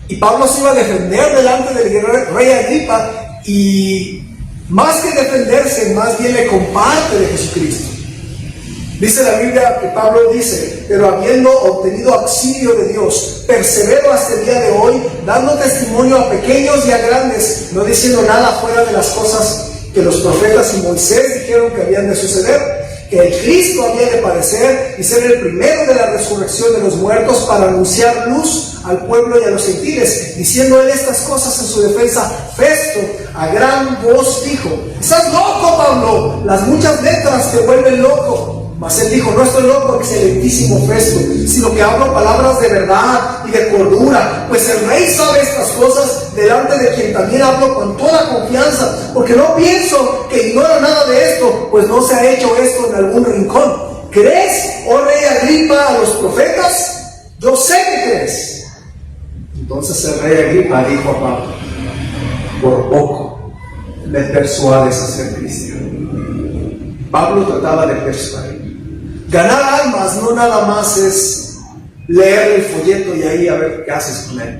y Pablo se iba a defender delante del rey Agripa, y más que defenderse, más bien le comparte de Jesucristo. Dice la Biblia que Pablo dice, pero habiendo obtenido auxilio de Dios, persevero hasta el día de hoy, dando testimonio a pequeños y a grandes, no diciendo nada fuera de las cosas que los profetas y Moisés dijeron que habían de suceder, que el Cristo había de padecer y ser el primero de la resurrección de los muertos para anunciar luz al pueblo y a los gentiles. Diciendo él estas cosas en su defensa, Festo a gran voz dijo, ¿estás loco, Pablo? Las muchas letras te vuelven loco. Mas él dijo, no estoy loco, excelentísimo Festo, sino que hablo palabras de verdad y de cordura, pues el rey sabe estas cosas, delante de quien también hablo con toda confianza, porque no pienso que ignora nada de esto, pues no se ha hecho esto en algún rincón. ¿Crees, oh rey Agripa, a los profetas? Yo sé que crees. Entonces el rey Agripa dijo a Pablo, por poco me persuades a ser cristiano. Pablo trataba de persuadir. Ganar almas no nada más es leer el folleto y ahí a ver qué haces con él.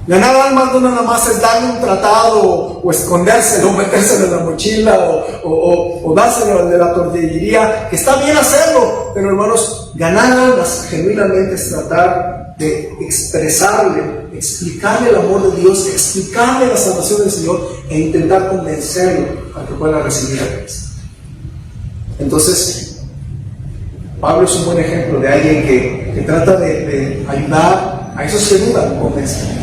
Ganar almas no nada más es darle un tratado o escondérselo, metérselo en la mochila o dárselo al de la tortillería, que está bien hacerlo, pero hermanos, ganar almas genuinamente es tratar de explicarle el amor de Dios, explicarle la salvación del Señor e intentar convencerlo a que pueda recibir a Cristo. Entonces, Pablo es un buen ejemplo de alguien que trata de ayudar a esos que dudan, convencer.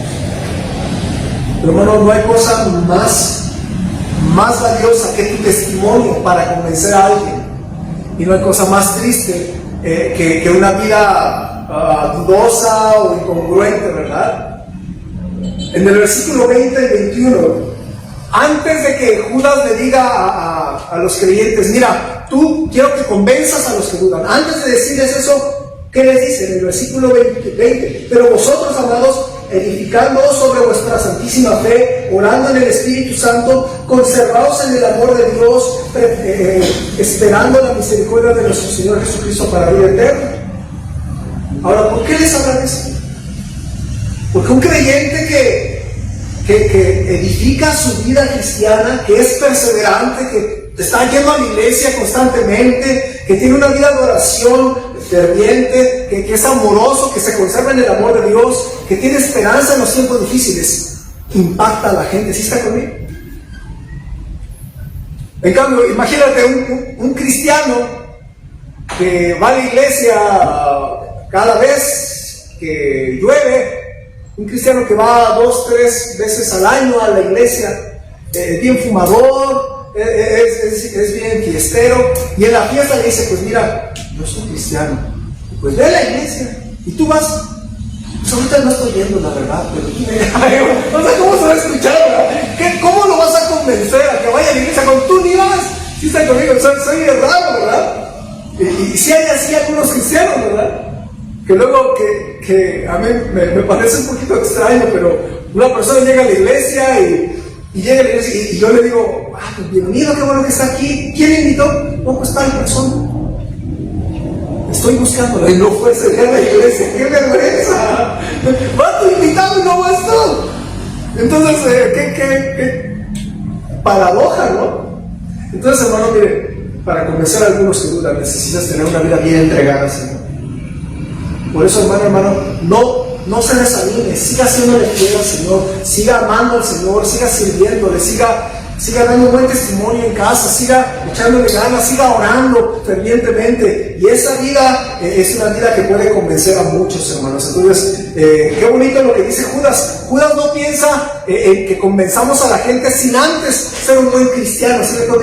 Pero hermano, no hay cosa más valiosa que tu testimonio para convencer a alguien. Y no hay cosa más triste que una vida dudosa o incongruente, ¿verdad? En el versículo 20 y 21, antes de que Judas le diga a los creyentes, mira, tú quiero que convenzas a los que dudan, antes de decirles eso, ¿qué les dice? En el versículo 20, pero vosotros, amados, edificándoos sobre vuestra santísima fe, orando en el Espíritu Santo, conservaos en el amor de Dios, esperando la misericordia de nuestro Señor Jesucristo para vida eterna. Ahora, ¿por qué les hablan eso? Porque un creyente que edifica su vida cristiana, que es perseverante, que está yendo a la iglesia constantemente, que tiene una vida de oración ferviente, que es amoroso, que se conserva en el amor de Dios, que tiene esperanza en los tiempos difíciles, impacta a la gente. ¿Sí está conmigo? En cambio, imagínate un cristiano que va a la iglesia cada vez que llueve, un cristiano que va 2, 3 veces al año a la iglesia, bien fumador, es bien fiestero, y en la fiesta le dice, pues mira, yo soy cristiano, pues ve a la iglesia, y tú vas, pues ahorita no estoy viendo la verdad, pero tú me... O sea, ¿cómo se va a escuchar, verdad? ¿Cómo lo vas a convencer a que vaya a la iglesia cuando tú ni vas? ¿Sí está conmigo? Soy raro, ¿verdad? Y si hay así algunos cristianos, ¿verdad? Que luego, que a mí me parece un poquito extraño, pero una persona llega a la iglesia y llega a la iglesia y yo le digo, pues bienvenido, qué bueno que está aquí. ¿Quién le invitó? No, pues tal persona. Estoy buscándola y no fue ese día a la iglesia. ¡Qué vergüenza! Va tu invitado y no vas tú. Entonces, qué paradoja, ¿no? Entonces, hermano, mire, para convencer a algunos que dudan, necesitas tener una vida bien entregada al Señor. Por eso, hermano, no se desanime, siga haciéndole fiel al Señor, siga amando al Señor, siga sirviéndole, siga dando buen testimonio en casa, siga echándole ganas, siga orando fervientemente. Y esa vida es una vida que puede convencer a muchos, hermanos. Entonces, qué bonito lo que dice Judas. Judas no piensa en que convenzamos a la gente sin antes ser un buen cristiano, ¿sí le digo?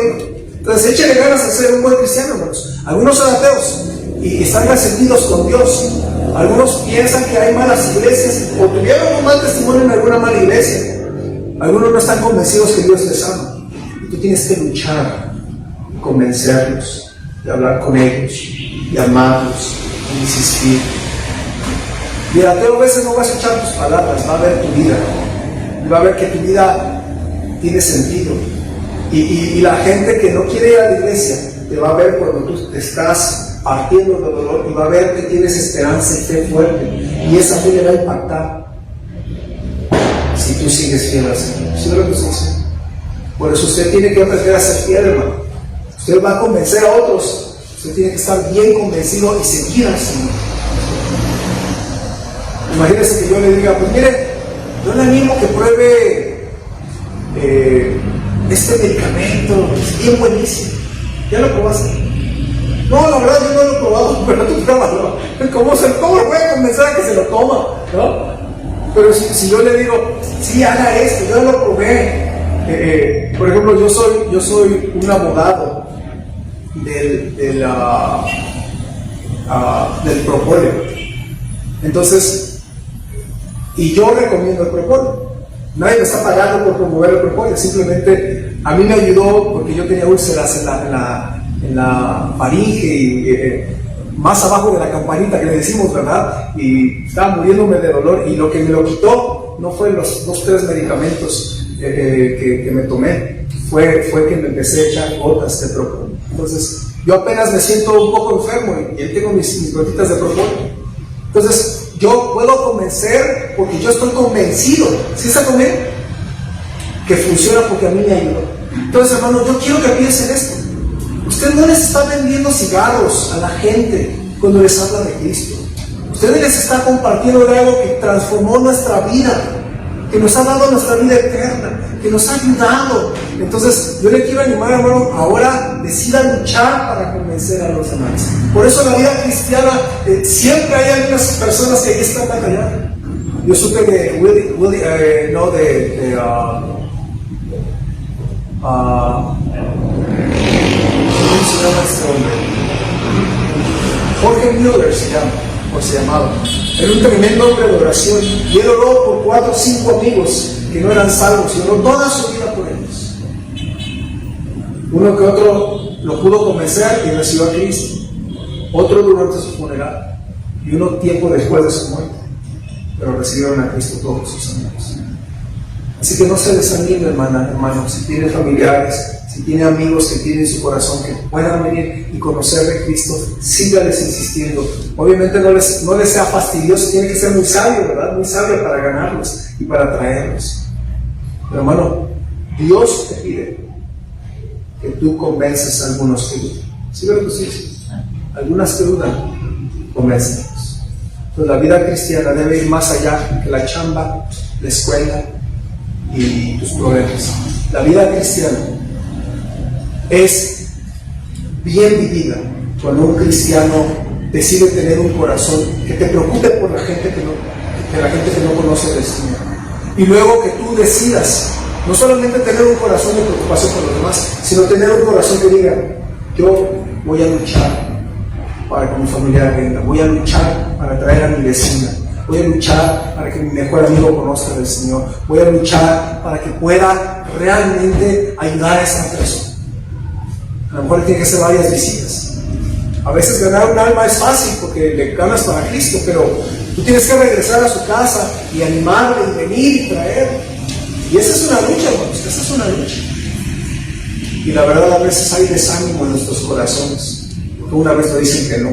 Entonces, échale ganas a ser un buen cristiano, hermanos. Algunos son ateos y están resentidos con Dios. Algunos piensan que hay malas iglesias o tuvieron un mal testimonio en alguna mala iglesia. Algunos no están convencidos que Dios les ama. Y tú tienes que luchar, convencerlos, y hablar con ellos, y amarlos, y insistir. Y el ateo a veces no va a escuchar tus palabras, va a ver tu vida. Y va a ver que tu vida tiene sentido. Y la gente que no quiere ir a la iglesia te va a ver cuando tú te estás partiendo de dolor y va a ver que tienes esperanza y fe fuerte, y esa fe le va a impactar si tú sigues fiel al Señor. ¿Sí lo que estoy diciendo? Por eso usted tiene que aprender a ser fiel, hermano. Usted va a convencer a otros, usted tiene que estar bien convencido y seguir al Señor. Imagínese que yo le diga, pues mire, yo le animo que pruebe este medicamento, es bien buenísimo. ¿Ya lo probaste? No, la verdad yo no lo he probado, pero tú pruébalo. ¿Cómo lo voy a convencer a que se lo toma? ¿No? Pero si yo le digo, sí, haga esto, yo lo probé. Por ejemplo, yo soy un abogado del propóleo. Entonces, y yo recomiendo el propóleo. Nadie me está pagando por promover el propóleo, simplemente a mí me ayudó porque yo tenía úlceras en la faringe y más abajo de la campanita que le decimos, ¿verdad? Y estaba muriéndome de dolor, y lo que me lo quitó no fue los 2-3 medicamentos que me tomé, fue que me empecé a echar gotas de propóleo. Entonces yo apenas me siento un poco enfermo y tengo mis gotitas de propóleo. Entonces, yo puedo convencer porque yo estoy convencido, ¿sí está conmigo? Que funciona porque a mí me ayudó. Entonces, hermano, yo quiero que piensen esto. Usted no les está vendiendo cigarros a la gente cuando les habla de Cristo. Usted les está compartiendo de algo que transformó nuestra vida, que nos ha dado nuestra vida eterna, que nos ha ayudado. Entonces, yo le quiero animar, hermano, ahora decida luchar para convencer a los demás. Por eso en la vida cristiana siempre hay algunas personas que ahí están batallando. Yo supe de ¿cómo se llama este hombre? Jorge Müller se llamaba. Era un tremendo hombre de oración y él oró por 4 o 5 amigos que no eran salvos y oró toda su vida por ellos. Uno que otro lo pudo convencer y recibió a Cristo, otro durante su funeral y uno tiempo después de su muerte, pero recibieron a Cristo todos sus amigos. Así que no se desanime, hermano, si tiene familiares, si tiene amigos que tienen su corazón, que puedan venir y conocer de Cristo, sígales insistiendo. Obviamente no les sea fastidioso, tiene que ser muy sabio, ¿verdad? Muy sabio para ganarlos y para atraerlos. Pero hermano, Dios te pide que tú convences a algunos que dudan. ¿Sí ven tus hijos? Algunas que dudan, convéncelos. Entonces la vida cristiana debe ir más allá que la chamba, la escuela y tus problemas. La vida cristiana es bien vivida cuando un cristiano decide tener un corazón que te preocupe por la gente que no conoce del Señor. Y luego que tú decidas no solamente tener un corazón de preocupación por los demás, sino tener un corazón que diga: yo voy a luchar para que mi familia venga, voy a luchar para traer a mi vecina, voy a luchar para que mi mejor amigo conozca del Señor, voy a luchar para que pueda realmente ayudar a esa persona. A lo mejor tiene que hacer varias visitas. A veces ganar un alma es fácil porque le ganas para Cristo, pero tú tienes que regresar a su casa y animarle y venir y traerle. Y esa es una lucha, hermanos, esa es una lucha. Y la verdad, a veces hay desánimo en nuestros corazones, porque una vez nos dicen que no,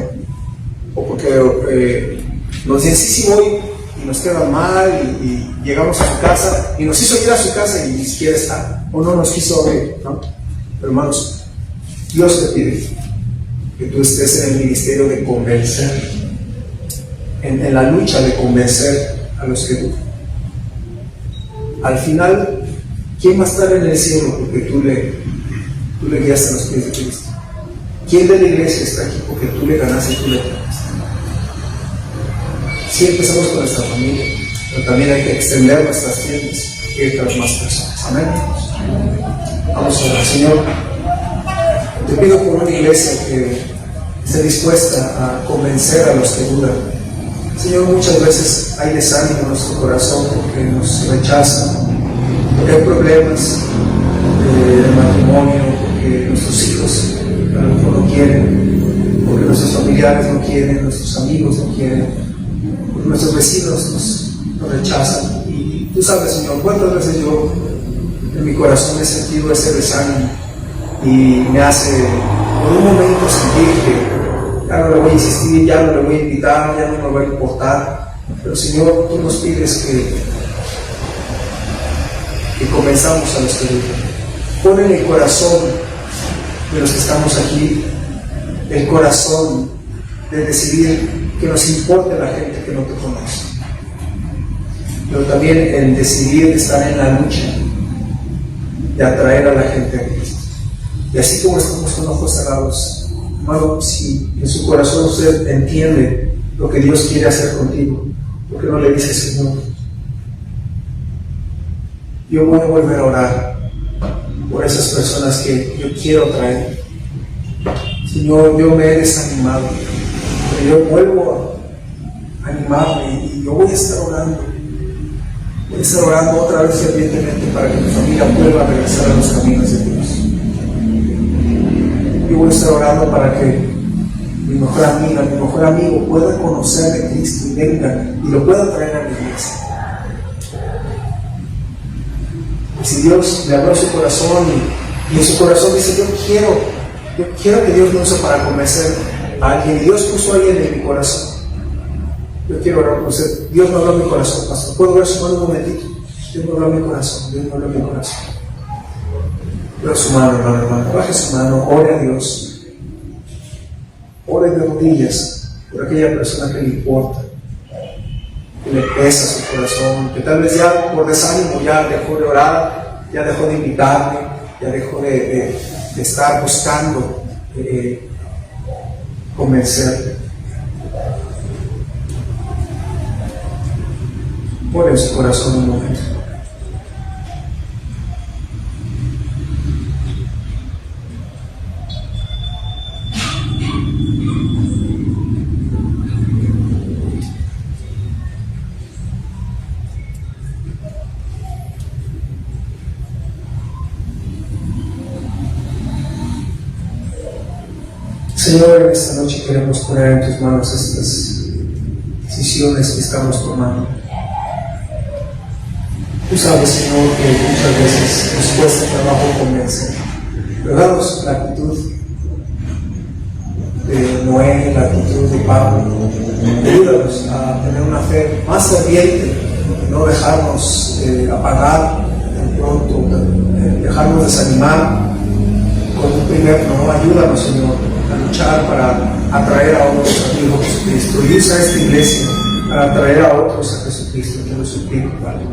o porque nos dicen sí voy y nos queda mal y llegamos a su casa y nos hizo ir a su casa y ni siquiera está, o no nos quiso ver, ¿no? Pero hermanos, Dios te pide que tú estés en el ministerio de convencer, en la lucha de convencer a los que dudan. Al final, ¿quién va a estar en el cielo porque tú le guiaste a los pies de Cristo? ¿Quién de la iglesia está aquí porque tú le ganaste y tú le trajiste? Sí, empezamos con nuestra familia, pero también hay que extender nuestras tiendas y ir a las más personas. Amén. Vamos a orar. Señor, te pido por una iglesia que esté dispuesta a convencer a los que dudan. Señor, muchas veces hay desánimo en nuestro corazón porque nos rechazan, porque hay problemas de matrimonio, porque nuestros hijos a lo mejor no quieren, porque nuestros familiares no quieren, nuestros amigos no quieren, porque nuestros vecinos nos rechazan. Y tú sabes, Señor, cuántas veces yo en mi corazón he sentido ese desánimo y me hace por un momento sentir que ya no le voy a insistir, ya no le voy a invitar, ya no me va a importar. Pero Señor, tú nos pides que comenzamos a los que dudan. Pon en el corazón de los que estamos aquí el corazón de decidir que nos importe la gente que no te conoce, pero también el decidir estar en la lucha de atraer a la gente a Cristo. Y así como estamos con ojos cerrados, hermano, si en su corazón usted entiende lo que Dios quiere hacer contigo, ¿por qué no le dice: Señor, yo voy a volver a orar por esas personas que yo quiero traer? Señor, yo me he desanimado, pero yo vuelvo a animarme y yo voy a estar orando. Voy a estar orando otra vez fervientemente para que mi familia vuelva a regresar a los caminos de Dios. Yo voy a estar orando para que mi mejor amiga, mi mejor amigo pueda conocer de Cristo y venga y lo pueda traer a mi iglesia. Y si Dios le abrió su corazón y en su corazón dice: yo quiero que Dios me use para convencer a alguien, y Dios puso a alguien en mi corazón, Yo quiero orar por usted. Dios me habló en mi corazón, pastor. ¿Puedo ver su mano un momentito? Dios me habló en mi corazón. Dios me habló en mi corazón. Veo su mano, hermano. Baje su mano. Ore a Dios. Ore de rodillas por aquella persona que le importa, que le pesa su corazón, que tal vez ya por desánimo ya dejó de orar, ya dejó de invitarme, ya dejó de estar buscando convencerle. Pon en su corazón un momento. Señor, en esta noche queremos poner en tus manos estas decisiones que estamos tomando. Tú sabes, Señor, que muchas veces nos cuesta trabajo convencer, pero danos la actitud de Noé, la actitud de Pablo. Ayúdanos a tener una fe más ferviente, no dejarnos apagar de pronto, dejarnos desanimar con un primer no. Ayúdanos, Señor, a luchar para atraer a otros a ti, Jesucristo, y usa esta iglesia para atraer a otros a Jesucristo. Te lo suplico, Padre.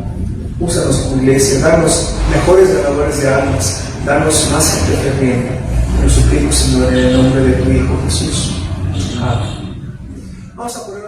Úsanos como iglesia, danos mejores ganadores de almas, danos más gente ferviente. Te lo suplico, Señor, en el nombre de tu Hijo Jesús. Amén. Vamos a poner